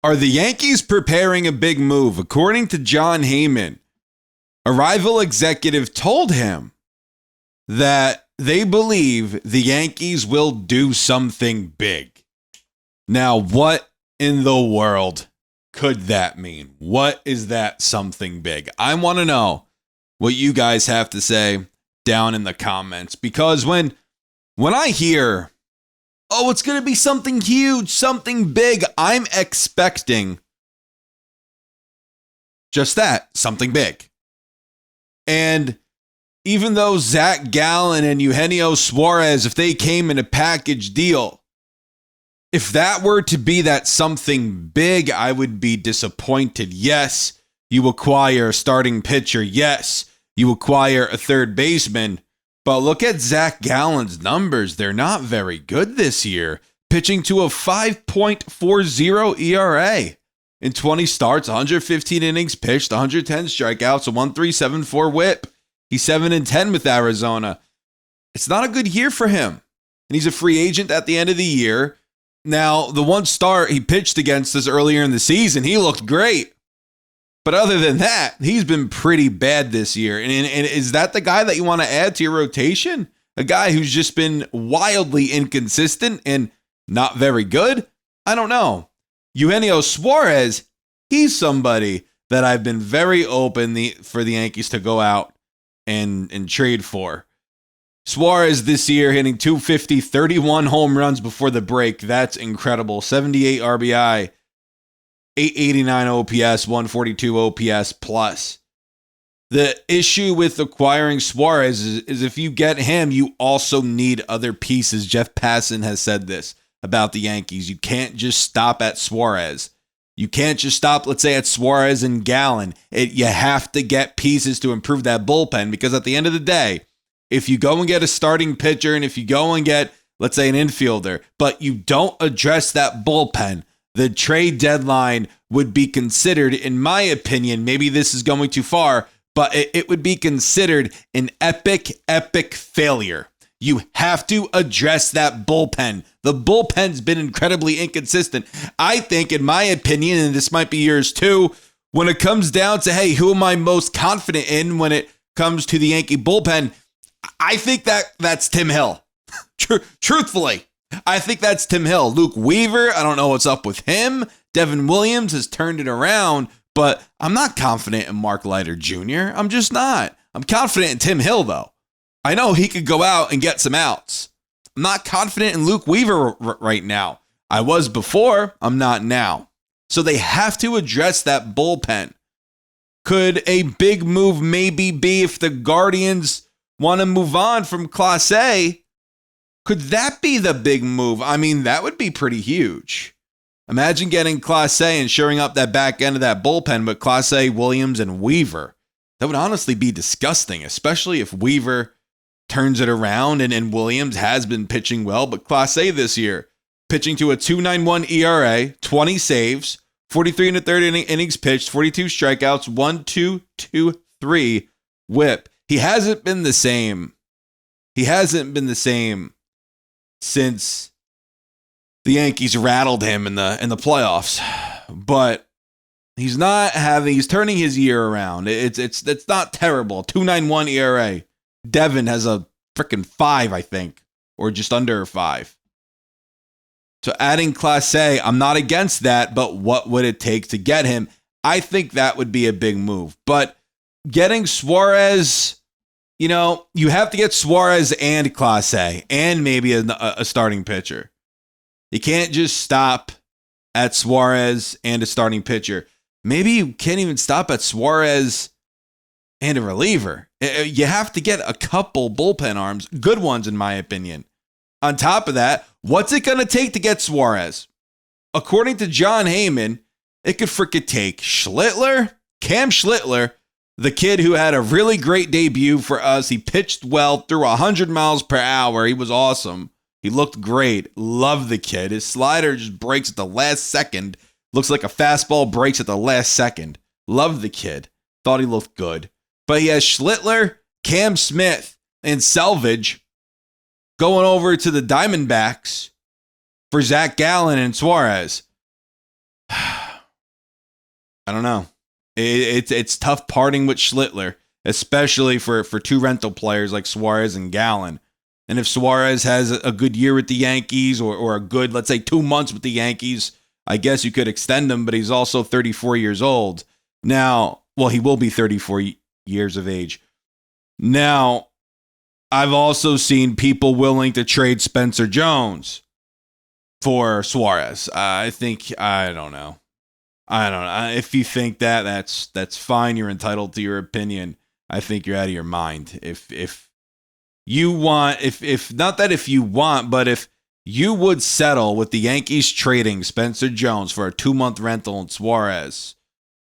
Are the Yankees preparing a big move? According to John Heyman, a rival executive told him that they believe the Yankees will do something big. Now, what in the world could that mean? What is that something big? I want to know what you guys have to say down in the comments, because when I hear, oh, it's going to be something huge, something big, I'm expecting just that, something big. And even though Zach Gallen and Eugenio Suarez, if they came in a package deal, if that were to be that something big, I would be disappointed. Yes, you acquire a starting pitcher. Yes, you acquire a third baseman. But look at Zach Gallen's numbers. They're not very good this year. Pitching to a 5.40 ERA in 20 starts, 115 innings pitched, 110 strikeouts, a 1.374 whip. He's 7-10 with Arizona. It's not a good year for him. And he's a free agent at the end of the year. Now, the one start he pitched against us earlier in the season, he looked great. But other than that, he's been pretty bad this year. And is that the guy that you want to add to your rotation? A guy who's just been wildly inconsistent and not very good? I don't know. Eugenio Suarez, he's somebody that I've been very open for the Yankees to go out and trade for. Suarez this year hitting .250, 31 home runs before the break. That's incredible. 78 RBI. 889 OPS, 142 OPS plus. The issue with acquiring Suarez is if you get him, you also need other pieces. Jeff Passan has said this about the Yankees. You can't just stop at Suarez. You can't just stop, let's say, at Suarez and Gallen. You have to get pieces to improve that bullpen, because at the end of the day, if you go and get a starting pitcher and if you go and get, let's say, an infielder, but you don't address that bullpen, the trade deadline would be considered, in my opinion, maybe this is going too far, but it would be considered an epic failure. You have to address that bullpen. The bullpen's been incredibly inconsistent. I think, in my opinion, and this might be yours too, when it comes down to, hey, who am I most confident in when it comes to the Yankee bullpen, I think that's Tim Hill. Truthfully. I think that's Tim Hill. Luke Weaver, I don't know what's up with him. Devin Williams has turned it around, but I'm not confident in Mark Leiter Jr. I'm just not. I'm confident in Tim Hill, though. I know he could go out and get some outs. I'm not confident in Luke Weaver right now. I was before. I'm not now. So they have to address that bullpen. Could a big move maybe be if the Guardians want to move on from Clase? Could that be the big move? I mean, that would be pretty huge. Imagine getting Clase and shoring up that back end of that bullpen with Clase, Williams, and Weaver. That would honestly be disgusting, especially if Weaver turns it around and Williams has been pitching well. But Clase this year, pitching to a 2.91 ERA, 20 saves, 43 and a third innings pitched, 42 strikeouts, 1.223 whip. He hasn't been the same. He hasn't been the same since the Yankees rattled him in the playoffs. But he's turning his year around. It's not terrible. 2.91 ERA. Devin has a freaking 5, I think, or just under a 5. So adding Clase, I'm not against that, but what would it take to get him? I think that would be a big move. But getting Suarez, you have to get Suarez and Clase and maybe a starting pitcher. You can't just stop at Suarez and a starting pitcher. Maybe you can't even stop at Suarez and a reliever. You have to get a couple bullpen arms, good ones in my opinion. On top of that, what's it going to take to get Suarez? According to John Heyman, it could freaking take Cam Schlittler, the kid who had a really great debut for us. He pitched well, threw 100 miles per hour. He was awesome. He looked great. Love the kid. His slider just breaks at the last second. Looks like a fastball breaks at the last second. Love the kid. Thought he looked good. But he has Schlittler, Cam Smith, and Selvage going over to the Diamondbacks for Zach Gallen and Suarez. I don't know. It's tough parting with Schlittler, especially for two rental players like Suarez and Gallen. And if Suarez has a good year with the Yankees or a good, let's say, 2 months with the Yankees, I guess you could extend him, but he's also 34 years old. Now, well, he will be 34 years of age. Now, I've also seen people willing to trade Spencer Jones for Suarez. I don't know. If you think that's fine. You're entitled to your opinion. I think you're out of your mind. If you want, if you would settle with the Yankees trading Spencer Jones for a 2-month rental and Suarez,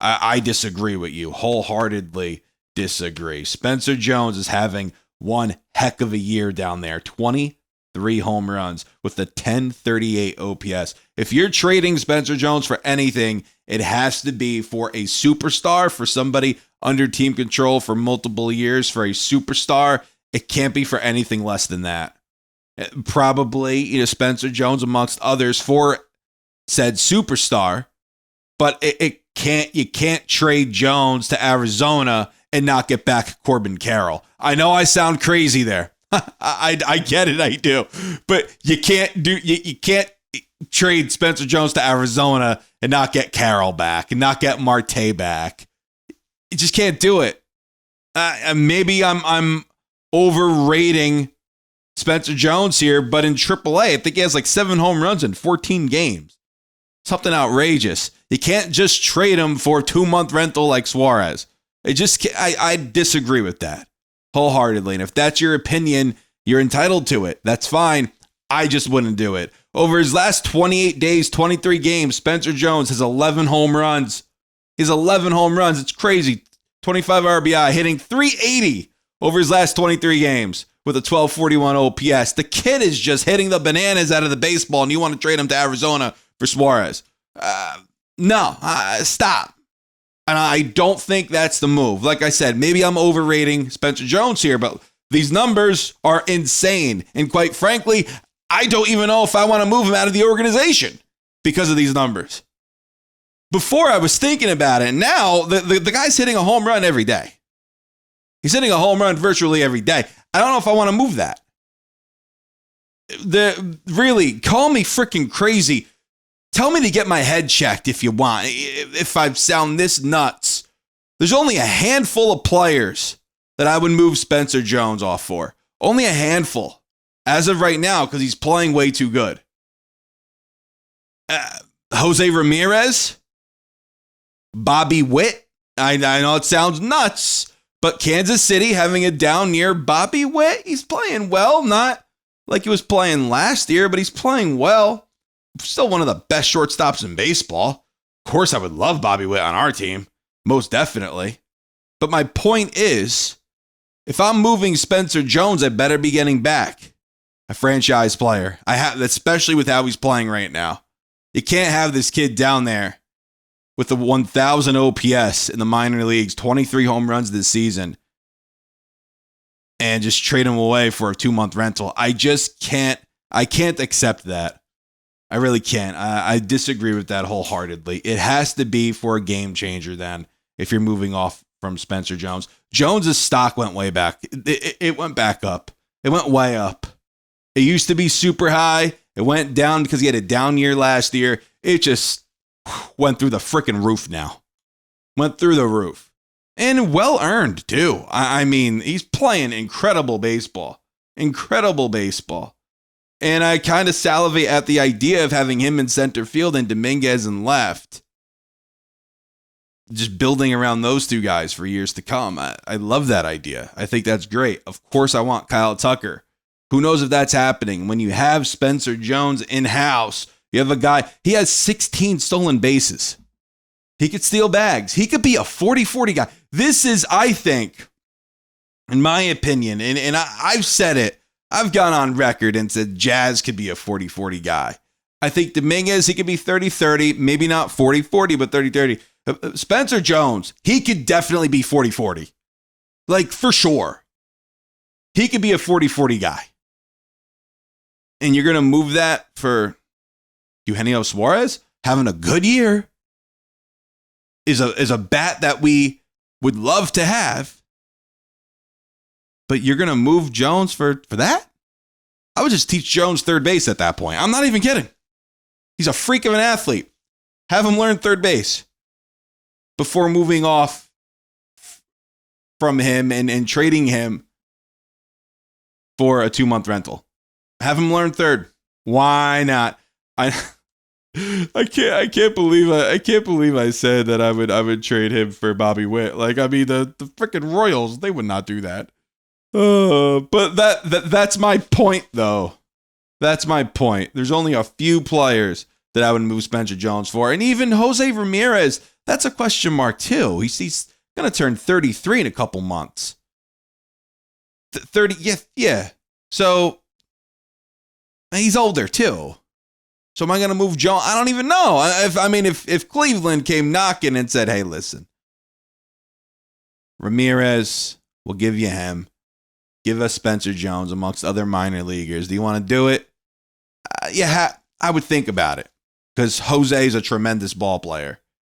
I disagree with you. Wholeheartedly disagree. Spencer Jones is having one heck of a year down there. 23 home runs with a 1038 OPS. If you're trading Spencer Jones for anything, it has to be for a superstar, for somebody under team control for multiple years, for a superstar. It can't be for anything less than that. Probably, Spencer Jones amongst others for said superstar, but you can't trade Jones to Arizona and not get back Corbin Carroll. I know I sound crazy there. I get it, I do. But you can't trade Spencer Jones to Arizona and not get Carroll back and not get Marte back. You just can't do it. Maybe I'm overrating Spencer Jones here, but in AAA, I think he has like 7 home runs in 14 games. Something outrageous. You can't just trade him for a 2-month rental like Suarez. I disagree with that wholeheartedly. And if that's your opinion, you're entitled to it. That's fine. I just wouldn't do it. Over his last 28 days, 23 games, Spencer Jones has 11 home runs. He's 11 home runs. It's crazy. 25 RBI, hitting .380 over his last 23 games with a 1241 OPS. The kid is just hitting the bananas out of the baseball, and you want to trade him to Arizona for Suarez. No, stop. And I don't think that's the move. Like I said, maybe I'm overrating Spencer Jones here, but these numbers are insane. And quite frankly, I don't even know if I want to move him out of the organization because of these numbers. Before I was thinking about it. Now the guy's hitting a home run every day. He's hitting a home run virtually every day. I don't know if I want to move that. Really, call me freaking crazy. Tell me to get my head checked if you want. If I sound this nuts. There's only a handful of players that I would move Spencer Jones off for. Only a handful. As of right now, because he's playing way too good. Jose Ramirez. Bobby Witt. I know it sounds nuts, but Kansas City having a down year. Bobby Witt, he's playing well. Not like he was playing last year, but he's playing well. Still one of the best shortstops in baseball. Of course, I would love Bobby Witt on our team. Most definitely. But my point is, if I'm moving Spencer Jones, I better be getting back a franchise player. Especially with how he's playing right now. You can't have this kid down there with the 1,000 OPS in the minor leagues, 23 home runs this season, and just trade him away for a 2-month rental. I can't accept that. I really can't. I disagree with that wholeheartedly. It has to be for a game changer then, if you're moving off from Spencer Jones. Jones's stock went way back. It went back up. It went way up. It used to be super high. It went down because he had a down year last year. It just went through the freaking roof now. Went through the roof. And well earned, too. I mean, he's playing incredible baseball. Incredible baseball. And I kind of salivate at the idea of having him in center field and Dominguez in left. Just building around those two guys for years to come. I love that idea. I think that's great. Of course, I want Kyle Tucker. Who knows if that's happening? When you have Spencer Jones in-house, you have a guy, he has 16 stolen bases. He could steal bags. He could be a 40-40 guy. This is, I think, in my opinion, and I've said it, I've gone on record and said Jazz could be a 40-40 guy. I think Dominguez, he could be 30-30, maybe not 40-40, but 30-30. Spencer Jones, he could definitely be 40-40. Like, for sure. He could be a 40-40 guy. And you're going to move that for Eugenio Suarez having a good year. is a bat that we would love to have. But you're going to move Jones for that? I would just teach Jones third base at that point. I'm not even kidding. He's a freak of an athlete. Have him learn third base before moving off from him and trading him for a 2-month rental. Have him learn third. Why not? I can't believe I said that I would trade him for Bobby Witt. Like, I mean, the freaking Royals, they would not do that. But that's my point, though. That's my point. There's only a few players that I would move Spencer Jones for. And even Jose Ramirez, that's a question mark, too. He's going to turn 33 in a couple months. 30, yeah. So, he's older, too. So am I going to move Jones? I don't even know. If Cleveland came knocking and said, hey, listen, Ramirez, we'll give you him. Give us Spencer Jones amongst other minor leaguers. Do you want to do it? I would think about it because Jose is a tremendous ball player.